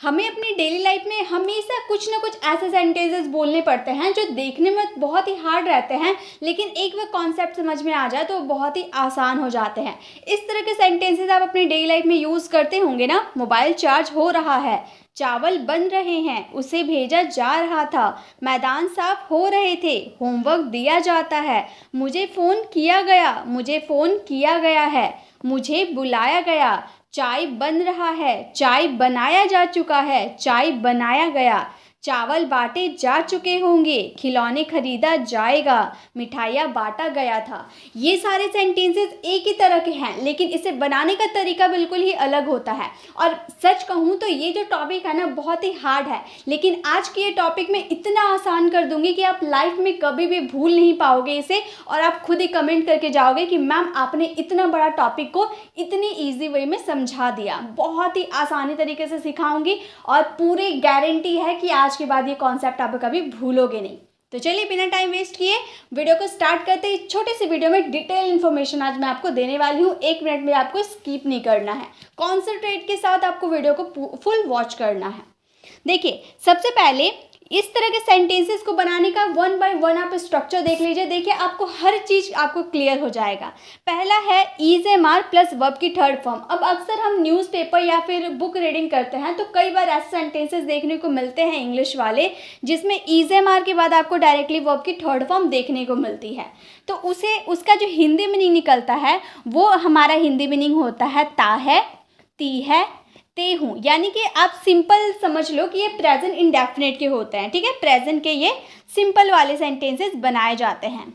हमें अपनी daily life में हमेशा कुछ ना कुछ ऐसे सेंटेंसेस बोलने पड़ते हैं जो देखने में बहुत ही हार्ड रहते हैं, लेकिन एक बार कॉन्सेप्ट समझ में आ जाए तो बहुत ही आसान हो जाते हैं। इस तरह के सेंटेंसेस आप अपनी डेली लाइफ में यूज़ करते होंगे ना। मोबाइल चार्ज हो रहा है, चावल बन रहे हैं, उसे भेजा जा रहा था, मैदान साफ हो रहे थे, होमवर्क दिया जाता है, मुझे फ़ोन किया गया, मुझे फ़ोन किया गया है, मुझे बुलाया गया, चाय बन रहा है, चाय बनाया जा चुका है, चाय बनाया गया, चावल बांटे जा चुके होंगे, खिलौने खरीदा जाएगा, मिठाइयाँ बांटा गया था। ये सारे सेंटेंसेस एक ही तरह के हैं, लेकिन इसे बनाने का तरीका बिल्कुल ही अलग होता है। और सच कहूँ तो ये जो टॉपिक है ना, बहुत ही हार्ड है, लेकिन आज के ये टॉपिक मैं इतना आसान कर दूंगी कि आप लाइफ में कभी भी भूल नहीं पाओगे इसे, और आप खुद ही कमेंट करके जाओगे कि मैम आपने इतना बड़ा टॉपिक को इतनी ईजी वे में समझा दिया। बहुत ही आसानी तरीके से सिखाऊंगी और पूरी गारंटी है कि आज के बाद ये कॉन्सेप्ट आप कभी भूलोगे नहीं। तो चलिए बिना टाइम वेस्ट किए वीडियो को स्टार्ट करते हैं। छोटे से वीडियो में डिटेल इन्फॉर्मेशन आज मैं आपको देने वाली हूँ। 1 मिनट में आपको स्किप नहीं करना है, कॉन्सेंट्रेट के साथ आपको वीडियो को फुल वॉच करना है। देखिए, सबसे पहले इस तरह के सेंटेंसेस को बनाने का 1 बाय 1 आप स्ट्रक्चर देख लीजिए। देखिए, आपको हर चीज़ आपको क्लियर हो जाएगा। पहला है is am are plus verb की थर्ड फॉर्म। अब अक्सर हम न्यूज़पेपर या फिर बुक रीडिंग करते हैं तो कई बार ऐसे सेंटेंसेस देखने को मिलते हैं इंग्लिश वाले, जिसमें इज एम आर के बाद आपको डायरेक्टली वर्ब की थर्ड फॉर्म देखने को मिलती है। तो उसका जो हिंदी मीनिंग निकलता है वो हमारा हिंदी मीनिंग होता है ता है, ती है, ते हूँ। यानी कि आप सिंपल समझ लो कि ये प्रेजेंट इंडेफिनिट के होते हैं। ठीक है, प्रेजेंट के ये सिंपल वाले सेंटेंसेस बनाए जाते हैं।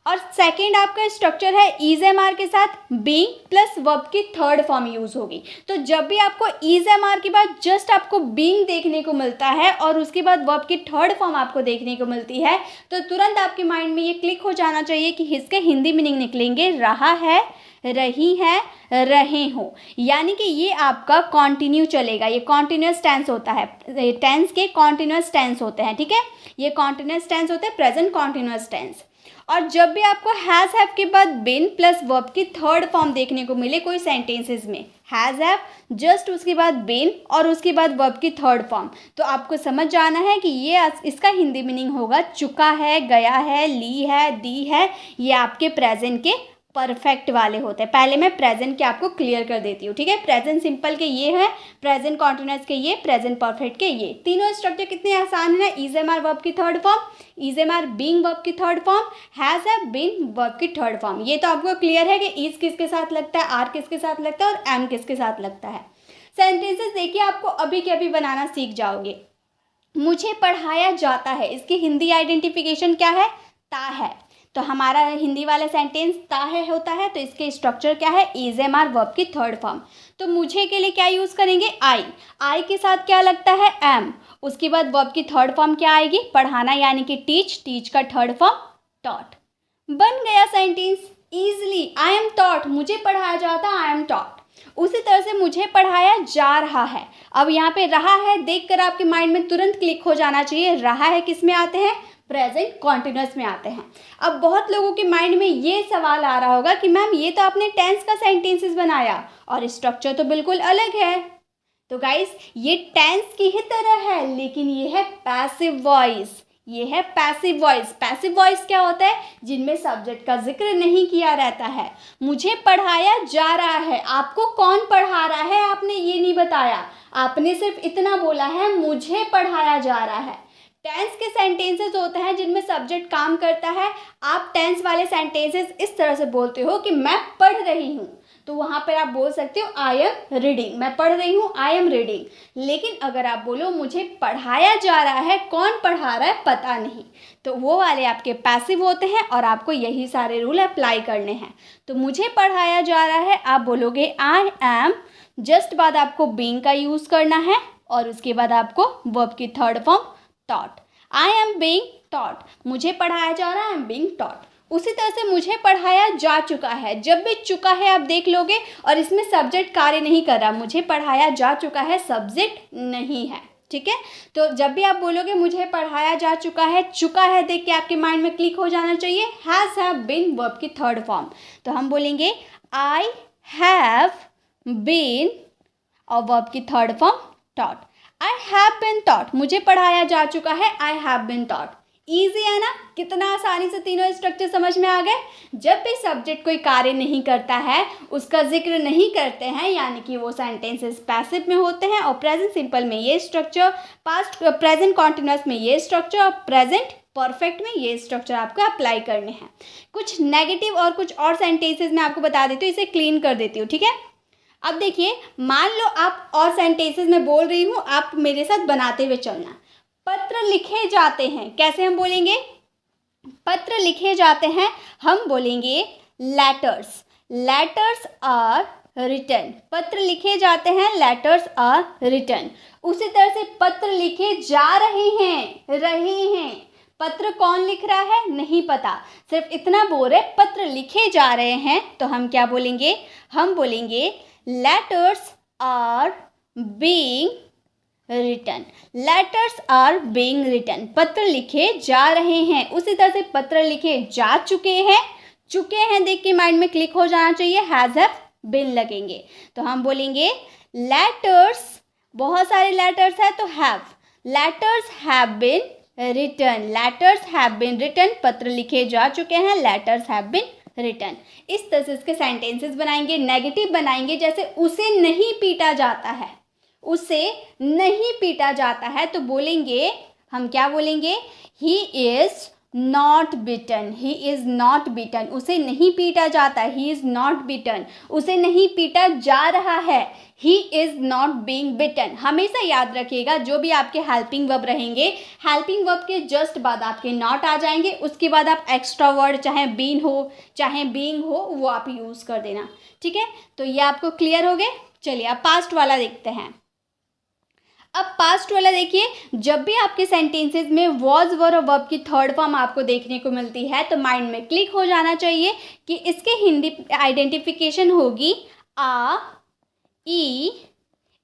और सेकंड आपका स्ट्रक्चर है इज एम आर के साथ बीइंग प्लस वर्ब की थर्ड फॉर्म यूज होगी। तो जब भी आपको इज एम आर के बाद जस्ट आपको बीइंग देखने को मिलता है और उसके बाद वर्ब की थर्ड फॉर्म आपको देखने को मिलती है, तो तुरंत आपके माइंड में ये क्लिक हो जाना चाहिए कि इसके हिंदी मीनिंग निकलेंगे रहा है, रही है, रहे हो। यानी कि ये आपका कॉन्टिन्यू चलेगा। ये कॉन्टिन्यूस टेंस होता है, टेंस के कॉन्टिन्यूस टेंस होते हैं। ठीक है, ये कॉन्टिन्यूस टेंस होते हैं, प्रेजेंट कॉन्टिन्यूस टेंस। और जब भी आपको हैज़ हैव के बाद बिन प्लस वर्ब की थर्ड फॉर्म देखने को मिले कोई सेंटेंसेस में, हैज़ हैव जस्ट उसके बाद बिन और उसके बाद वर्ब की थर्ड फॉर्म, तो आपको समझ जाना है कि ये इसका हिंदी मीनिंग होगा चुका है, गया है, ली है, दी है। ये आपके प्रेजेंट के परफेक्ट वाले होते हैं। पहले मैं प्रेजेंट के आपको क्लियर कर देती हूँ। ठीक है, प्रेजेंट सिंपल के ये है, प्रेजेंट कॉन्टिन्यूस के ये, प्रेजेंट परफेक्ट के ये। तीनों स्ट्रक्चर कितने आसान है। इज एम आर वर्ब की third form, is am are being verb की third form, has have been verb की थर्ड फॉर्म। ये तो आपको क्लियर है कि इज किसके साथ लगता है, आर किसके साथ लगता है और एम किसके साथ लगता है। सेंटेंसेस देखिए आपको अभी के अभी बनाना सीख जाओगे। मुझे पढ़ाया जाता है, इसकी हिंदी आइडेंटिफिकेशन क्या है, ता है। तो हमारा हिंदी वाला सेंटेंस ता है होता है, तो इसके स्ट्रक्चर क्या है, इज एम आर वर्ब की थर्ड फॉर्म। तो मुझे के लिए क्या यूज़ करेंगे, आई। आई के साथ क्या लगता है, एम। उसके बाद वर्ब की थर्ड फॉर्म क्या आएगी, पढ़ाना, यानी कि टीच। टीच का थर्ड फॉर्म टॉट। बन गया sentence easily. I am taught, मुझे पढ़ाया जाता, आई एम टॉट। उसी तरह से मुझे पढ़ाया जा रहा है। अब यहाँ पे रहा है देखकर आपके माइंड में तुरंत क्लिक हो जाना चाहिए, रहा है किस में आते हैं, प्रेजेंट कॉन्टिन्यूस में आते हैं। अब बहुत लोगों के माइंड में ये सवाल आ रहा होगा कि मैम ये तो आपने टेंस का सेंटेंसेस बनाया और स्ट्रक्चर तो बिल्कुल अलग है। तो गाइस, ये टेंस की ही तरह है, लेकिन ये है पैसिव वॉइस। ये है पैसिव वॉइस। पैसिव वॉइस क्या होता है, जिनमें सब्जेक्ट का जिक्र नहीं किया रहता है। मुझे पढ़ाया जा रहा है, आपको कौन पढ़ा रहा है आपने ये नहीं बताया, आपने सिर्फ इतना बोला है मुझे पढ़ाया जा रहा है। टेंस के सेंटेंसेस होते हैं जिनमें सब्जेक्ट काम करता है। आप टेंस वाले सेंटेंसेस इस तरह से बोलते हो कि मैं पढ़ रही हूँ, तो वहाँ पर आप बोल सकते हो आई एम रीडिंग। मैं पढ़ रही हूँ, आई एम रीडिंग। लेकिन अगर आप बोलो मुझे पढ़ाया जा रहा है, कौन पढ़ा रहा है पता नहीं, तो वो वाले आपके पैसिव होते हैं और आपको यही सारे रूल अप्लाई करने हैं। तो मुझे पढ़ाया जा रहा है, आप बोलोगे आई एम, जस्ट बाद आपको बीइंग का यूज़ करना है और उसके बाद आपको वर्ब की third form taught. I am being taught, मुझे पढ़ाया जा रहा है, आई एम बीइंग टॉट। उसी तरह से मुझे पढ़ाया जा चुका है, जब भी चुका है आप देख लोगे और इसमें सब्जेक्ट कार्य नहीं कर रहा, मुझे पढ़ाया जा चुका है, सब्जेक्ट नहीं है। ठीक है, तो जब भी आप बोलोगे मुझे पढ़ाया जा चुका है देख के आपके माइंड में क्लिक हो जाना चाहिए हैज़ हैव बीन वर्ब की थर्ड फॉर्म। तो हम बोलेंगे आई हैव बीन और वर्ब की third form taught. I have been taught, मुझे पढ़ाया जा चुका है, I have been taught. Easy है ना, कितना आसानी से तीनों स्ट्रक्चर समझ में आ गए। जब भी सब्जेक्ट कोई कार्य नहीं करता है, उसका जिक्र नहीं करते हैं, यानी कि वो सेंटेंसेस पैसिव में होते हैं, और प्रेजेंट सिंपल में ये स्ट्रक्चर, पास्ट प्रेजेंट कॉन्टिन्यूअस में ये स्ट्रक्चर, और प्रेजेंट परफेक्ट में ये स्ट्रक्चर आपको अप्लाई करने हैं। कुछ नेगेटिव और कुछ और सेंटेंसेस मैं आपको बता देती हूँ, इसे क्लीन कर देती हूँ, ठीक है। अब देखिए, मान लो आप और सेंटेंसेस में बोल रही हूँ, आप मेरे साथ बनाते हुए चलना। पत्र लिखे जाते हैं, कैसे हम बोलेंगे? पत्र लिखे जाते हैं, हम बोलेंगे लेटर्स। Letters are written. पत्र लिखे जाते हैं, लेटर्स आर रिटन। उसी तरह से पत्र लिखे जा रहे हैं। पत्र कौन लिख रहा है नहीं पता, सिर्फ इतना बोल रहे पत्र लिखे जा रहे हैं, तो हम क्या बोलेंगे? हम बोलेंगे letters are being written. Letters are being written, पत्र लिखे जा रहे हैं। उसी तरह से पत्र लिखे जा चुके हैं देख के माइंड में क्लिक हो जाना चाहिए, हैज हैव बिन लगेंगे, तो हम बोलेंगे लेटर्स, बहुत सारे लेटर्स है तो have, letters have been written. Letters have been written, पत्र लिखे जा चुके हैं, लेटर्स हैव बिन रिटन। इस तरह से इसके सेंटेंसेस बनाएंगे। नेगेटिव बनाएंगे, जैसे उसे नहीं पीटा जाता है, उसे नहीं पीटा जाता है, तो बोलेंगे, हम क्या बोलेंगे? He is not beaten. He is not beaten, उसे नहीं पीटा जाता, ही इज नॉट बीटन। उसे नहीं पीटा जा रहा है, he is not being beaten. हमेशा याद रखिएगा, जो भी आपके हेल्पिंग वर्ब रहेंगे, हेल्पिंग वर्ब के जस्ट बाद आपके नॉट आ जाएंगे, उसके बाद आप एक्स्ट्रा वर्ड चाहे बीन हो चाहे बीइंग हो, वो आप यूज कर देना, ठीक है। तो ये आपको क्लियर हो गए। चलिए अब पास्ट वाला देखते हैं। अब पास्ट वाला देखिए, जब भी आपके सेंटेंसेस में वॉज वर और वर्ब की थर्ड फॉर्म आपको देखने को मिलती है, तो माइंड में क्लिक हो जाना चाहिए कि इसके हिंदी आइडेंटिफिकेशन होगी आ, ई,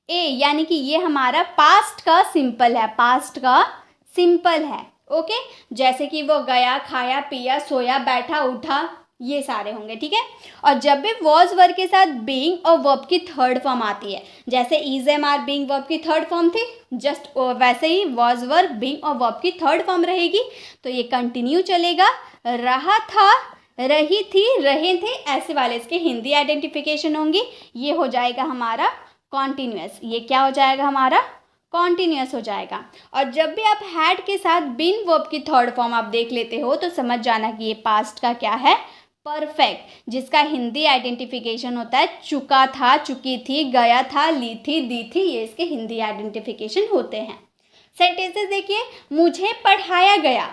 ए, यानी कि ये हमारा पास्ट का सिंपल है, पास्ट का सिंपल है। ओके, जैसे कि वो गया, खाया, पिया, सोया, बैठा, उठा, ये सारे होंगे, ठीक है। और जब भी वॉज वर्ब के साथ बीइंग और वर्ब की थर्ड फॉर्म आती है, जैसे is am are being verb की थर्ड फॉर्म थी, जस्ट वैसे ही वॉज वर्ब बीइंग और वर्ब की थर्ड फॉर्म रहेगी, तो ये कंटिन्यू चलेगा। रहा था, रही थी, रहे थे, ऐसे वाले इसके हिंदी आइडेंटिफिकेशन होंगी। ये हो जाएगा हमारा कॉन्टिन्यूअस। ये क्या हो जाएगा? हमारा कॉन्टिन्यूअस हो जाएगा। और जब भी आप हैड के साथ बीन वर्ब की थर्ड फॉर्म आप देख लेते हो, तो समझ जाना कि ये पास्ट का क्या है? परफेक्ट, जिसका हिंदी आइडेंटिफिकेशन होता है चुका था, चुकी थी, गया था, ली थी, दी थी, ये इसके हिंदी आइडेंटिफिकेशन होते हैं। सेंटेंसेस देखिए, मुझे पढ़ाया गया,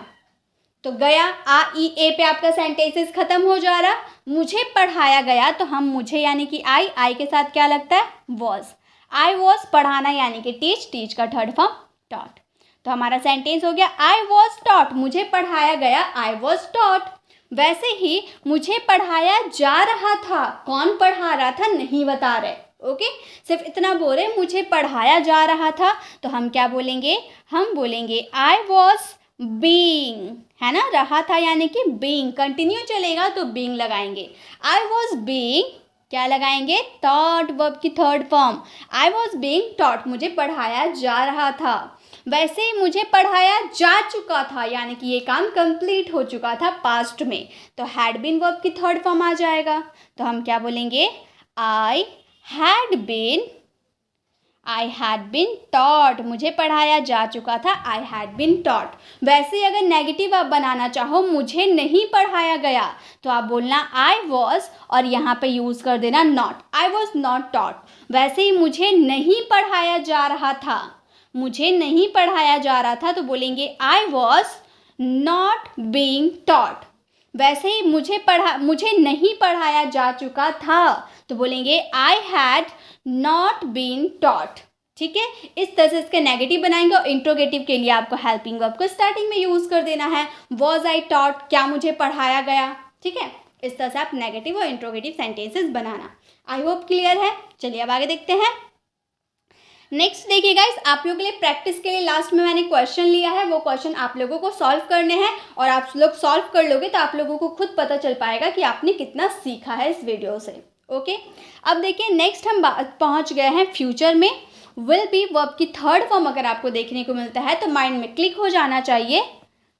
तो गया आ ई ए पे आपका सेंटेंसेस खत्म हो जा रहा। मुझे पढ़ाया गया, तो हम मुझे यानी कि आई के साथ क्या लगता है? वॉज। आई वॉज, पढ़ाना यानी कि टीच, टीच का थर्ड फॉर्म टॉट। तो हमारा सेंटेंस हो गया आई वॉज टॉट, मुझे पढ़ाया गया, आई वॉज टॉट। वैसे ही मुझे पढ़ाया जा रहा था, कौन पढ़ा रहा था नहीं बता रहे, ओके, सिर्फ इतना बोल रहे मुझे पढ़ाया जा रहा था, तो हम क्या बोलेंगे? हम बोलेंगे आई वॉज बीइंग, है ना, रहा था यानी कि बीइंग, कंटिन्यू चलेगा तो बीइंग लगाएंगे। आई वॉज बीइंग, क्या लगाएंगे? टॉट, वर्ब की third form. I was being taught, मुझे पढ़ाया जा रहा था। वैसे ही मुझे पढ़ाया जा चुका था, यानी कि ये काम कंप्लीट हो चुका था पास्ट में, तो हैड बीन वर्ब की थर्ड फॉर्म आ जाएगा। तो हम क्या बोलेंगे? आई हैड बीन टॉट, मुझे पढ़ाया जा चुका था, आई हैड बीन टॉट। वैसे ही अगर नेगेटिव आप बनाना चाहो, मुझे नहीं पढ़ाया गया, तो आप बोलना आई वॉज और यहाँ पे यूज़ कर देना not, I was not taught. वैसे ही मुझे नहीं पढ़ाया जा रहा था, मुझे नहीं पढ़ाया जा रहा था, तो बोलेंगे I was not being taught. वैसे ही मुझे नहीं पढ़ाया जा चुका था, तो बोलेंगे I had not been taught. ठीक है, इस तरह से इसके नेगेटिव बनाएंगे। और इंट्रोगेटिव के लिए आपको हेल्पिंग वर्ब को स्टार्टिंग में यूज़ कर देना है। वॉज आई टॉट, क्या मुझे पढ़ाया गया। ठीक है, इस तरह से आप नेगेटिव और interrogative sentences banana. I hope clear है। चलिए अब आगे देखते हैं। नेक्स्ट देखिए गाइस, आप लोगों के लिए प्रैक्टिस के लिए लास्ट में मैंने क्वेश्चन लिया है, वो क्वेश्चन आप लोगों को सॉल्व करने हैं और आप लोग सॉल्व कर लोगे तो आप लोगों को खुद पता चल पाएगा कि आपने कितना सीखा है इस वीडियो से। ओके, अब देखिए नेक्स्ट हम पहुंच गए हैं फ्यूचर में, विल बी वर्ब की थर्ड फॉर्म अगर आपको देखने को मिलता है तो माइंड में क्लिक हो जाना चाहिए,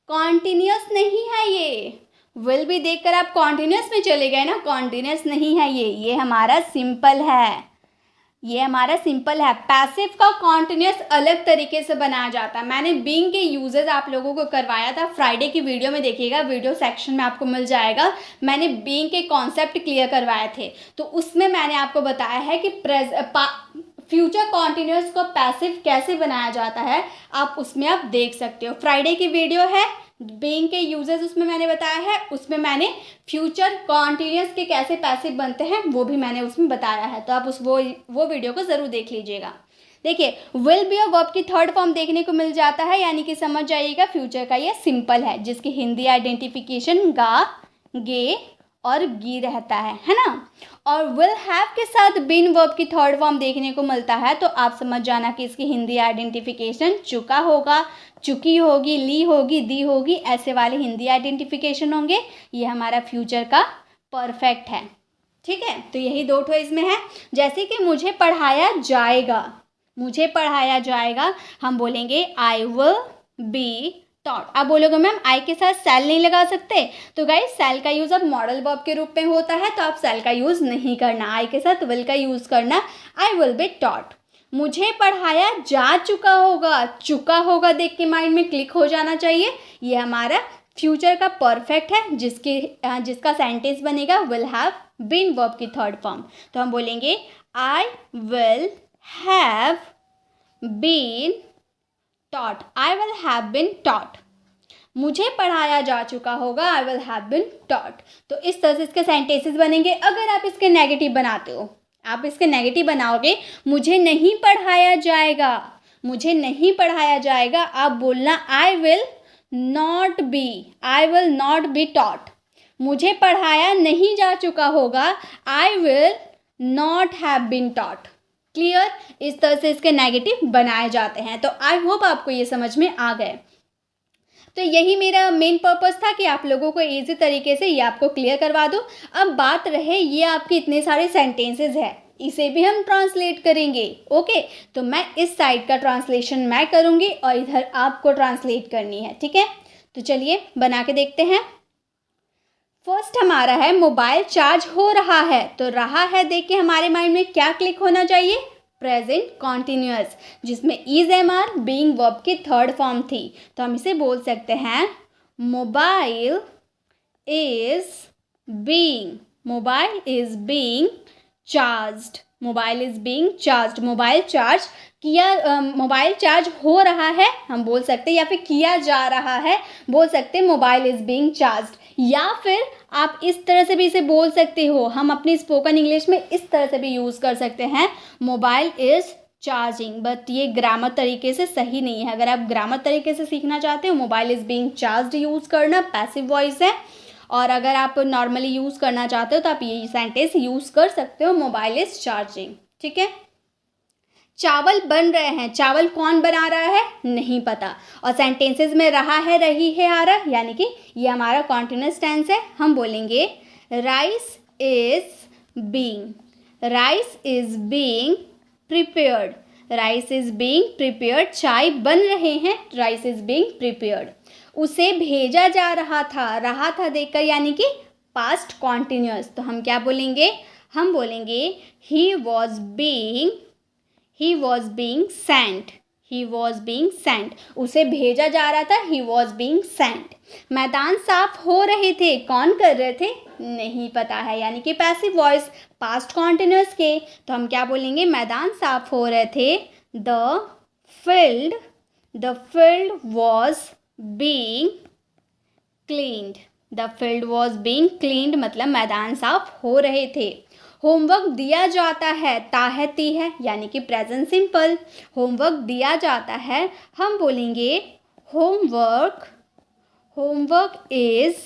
कॉन्टिन्यूस नहीं है ये। विल बी देखकर आप कॉन्टिन्यूस में चले गए ना, कॉन्टिन्यूस नहीं है ये हमारा सिंपल है, ये हमारा सिंपल है। पैसिव का कॉन्टिन्यूस अलग तरीके से बनाया जाता है। मैंने बीइंग के यूजेस आप लोगों को करवाया था, फ्राइडे की वीडियो में देखिएगा, वीडियो सेक्शन में आपको मिल जाएगा। मैंने बीइंग के कॉन्सेप्ट क्लियर करवाए थे, तो उसमें मैंने आपको बताया है कि फ्यूचर कॉन्टिन्यूस को पैसिव कैसे बनाया जाता है, आप उसमें आप देख सकते हो। फ्राइडे की वीडियो है बीइंग के यूजेस, उसमें मैंने बताया है, उसमें मैंने फ्यूचर कॉन्टिन्यूस के कैसे पैसिव बनते हैं वो भी मैंने उसमें बताया है, तो आप वो वीडियो को ज़रूर देख लीजिएगा। देखिए विल बी और वर्ब की थर्ड फॉर्म देखने को मिल जाता है, यानी कि समझ जाइएगा फ्यूचर का ये सिंपल है, जिसकी हिंदी आइडेंटिफिकेशन गा, गे और गी रहता है ना। और विल हैव के साथ बीन वर्ब की थर्ड फॉर्म देखने को मिलता है, तो आप समझ जाना कि इसकी हिंदी आइडेंटिफिकेशन चुका होगा, चुकी होगी, ली होगी, दी होगी, ऐसे वाले हिंदी आइडेंटिफिकेशन होंगे। ये हमारा फ्यूचर का परफेक्ट है, ठीक है। तो यही दो ठो इसमें है। जैसे कि मुझे पढ़ाया जाएगा, मुझे पढ़ाया जाएगा, हम बोलेंगे आई विल बी टॉट। आप बोलोगे मैम आई के साथ सेल नहीं लगा सकते, तो गाइस सेल का यूज़ अब मॉडल वर्ब के रूप में होता है, तो आप सेल का यूज़ नहीं करना, आई के साथ विल का यूज़ करना, आई विल बी टॉट। मुझे पढ़ाया जा चुका होगा, चुका होगा देख के माइंड में क्लिक हो जाना चाहिए, ये हमारा फ्यूचर का परफेक्ट है, जिसका सेंटेंस बनेगा विल हैव बीन वर्ब की थर्ड फॉर्म। तो हम बोलेंगे I will have been taught, I will have been taught. मुझे पढ़ाया जा चुका होगा, I will have been taught. तो इस तरह से इसके सेंटेंसेस बनेंगे। अगर आप इसके नेगेटिव बनाते हो, आप इसके नेगेटिव बनाओगे, मुझे नहीं पढ़ाया जाएगा, मुझे नहीं पढ़ाया जाएगा, आप बोलना I will not be, I will not be taught. मुझे पढ़ाया नहीं जा चुका होगा, I will not have been taught. Clear? इस तरह से इसके नेगेटिव बनाए जाते हैं। तो आई होप आपको ये समझ में आ गए। तो यही मेरा मेन पर्पस था कि आप लोगों को इजी तरीके से ये आपको क्लियर करवा दूँ। अब बात रहे, ये आपके इतने सारे सेंटेंसेस हैं, इसे भी हम ट्रांसलेट करेंगे। ओके, तो मैं इस साइड का ट्रांसलेशन मैं करूँगी और इधर आपको ट्रांसलेट करनी है, ठीक है। तो चलिए बना के देखते हैं। फर्स्ट हमारा है मोबाइल चार्ज हो रहा है, तो रहा है देख के हमारे माइंड में क्या क्लिक होना चाहिए, प्रेजेंट कॉन्टिन्यूअस, जिसमें is am are being verb की थर्ड फॉर्म थी। तो हम इसे बोल सकते हैं mobile is being, mobile is being charged, mobile is being charged. Mobile charge किया, मोबाइल चार्ज हो रहा है हम बोल सकते हैं, या फिर किया जा रहा है बोल सकते हैं मोबाइल इज बीइंग चार्ज्ड। या फिर आप इस तरह से भी इसे बोल सकते हो, हम अपनी स्पोकन इंग्लिश में इस तरह से भी यूज़ कर सकते हैं मोबाइल इज़ चार्जिंग, बट ये ग्रामर तरीके से सही नहीं है। अगर आप ग्रामर तरीके से सीखना चाहते हो, mobile is being charged use करना पैसिव वॉइस है, और अगर आप नॉर्मली यूज़ करना चाहते हो तो आप ये सेंटेंस यूज़ कर सकते हो मोबाइल इज़ चार्जिंग, ठीक है। चावल बन रहे हैं, चावल कौन बना रहा है नहीं पता, और सेंटेंसेस में रहा है, रही है, आ रहा, यानी कि ये हमारा कॉन्टिन्यूअस टेंस है। हम बोलेंगे rice is being, rice is being prepared, rice is being prepared, चाय बन रहे हैं, राइस इज बीइंग प्रिपेयर्ड। उसे भेजा जा रहा था देखकर, यानी कि पास्ट कॉन्टिन्यूअस। तो हम क्या बोलेंगे, हम बोलेंगे he was being, he was being sent, he was being sent, उसे भेजा जा रहा था, he was being sent। मैदान साफ हो रहे थे, कौन कर रहे थे नहीं पता है, यानी कि पैसिव वॉइस पास्ट कॉन्टिन्यूअस के। तो हम क्या बोलेंगे, मैदान साफ हो रहे थे, the field was being cleaned, the field was being cleaned मतलब मैदान साफ हो रहे थे। होमवर्क दिया जाता है, ती है, यानी कि प्रेजेंट सिंपल। होमवर्क दिया जाता है, हम बोलेंगे homework, homework is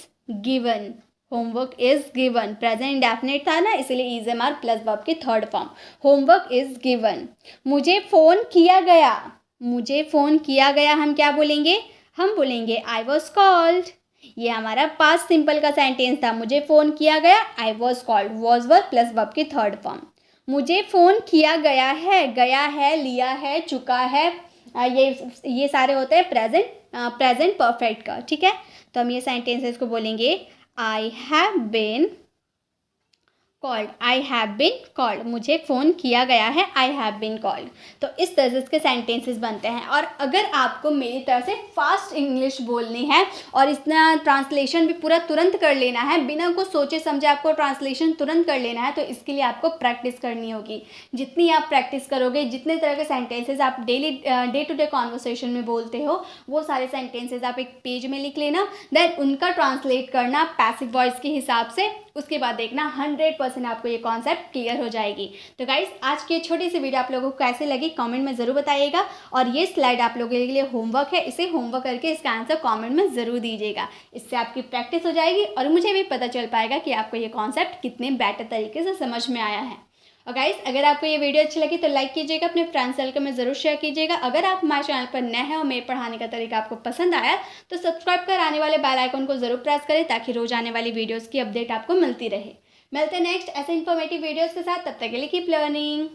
given, homework is given. Present indefinite था ना, इसलिए is am are plus verb की third form, homework is given. मुझे फ़ोन किया गया, मुझे फ़ोन किया गया, हम क्या बोलेंगे, हम बोलेंगे आई वॉज कॉल्ड। ये हमारा पास्ट सिंपल का सेंटेंस था, मुझे फ़ोन किया गया, I was called, was verb plus verb की थर्ड फॉर्म। मुझे फ़ोन किया गया है, लिया है, चुका है, ये सारे होते हैं प्रेजेंट परफेक्ट का, ठीक है। तो हम ये सेंटेंसेस को बोलेंगे I have been called, I have been called, मुझे फ़ोन किया गया है, आई हैव बीन कॉल्ड। तो इस तरह से इसके सेंटेंसेस बनते हैं। और अगर आपको मेरी तरह से फास्ट इंग्लिश बोलनी है और इसका ट्रांसलेशन भी पूरा तुरंत कर लेना है, बिना कुछ सोचे समझे आपको ट्रांसलेशन तुरंत कर लेना है, तो इसके लिए आपको प्रैक्टिस करनी होगी। जितनी आप प्रैक्टिस करोगे, जितने तरह के सेंटेंसेज आप डे टू डे कॉन्वर्सेशन में बोलते हो, वो सारे सेंटेंसेज आप एक पेज में लिख लेना, देन उनका ट्रांसलेट करना पैसिव वॉइस के हिसाब से। उसके बाद देखना 100% आपको ये कॉन्सेप्ट क्लियर हो जाएगी। तो गाइस, आज की छोटी सी वीडियो आप लोगों को कैसे लगी कमेंट में ज़रूर बताइएगा। और ये स्लाइड आप लोगों के लिए होमवर्क है, इसे होमवर्क करके इसका आंसर कमेंट में ज़रूर दीजिएगा। इससे आपकी प्रैक्टिस हो जाएगी और मुझे भी पता चल पाएगा कि आपको ये कॉन्सेप्ट कितने बेटर तरीके से समझ में आया है। और गाइस, अगर आपको ये वीडियो अच्छी लगी तो लाइक कीजिएगा, अपने फ्रेंड सर्कल में ज़रूर शेयर कीजिएगा। अगर आप हमारे चैनल पर नए हैं और मेरे पढ़ाने का तरीका आपको पसंद आया तो सब्सक्राइब कर आने वाले बेल आइकन को ज़रूर प्रेस करें, ताकि रोज आने वाली वीडियोज़ की अपडेट आपको मिलती रहे। मिलते हैं नेक्स्ट ऐसे इन्फॉर्मेटिव वीडियोज़ के साथ, तब तक के लिए कीप लर्निंग।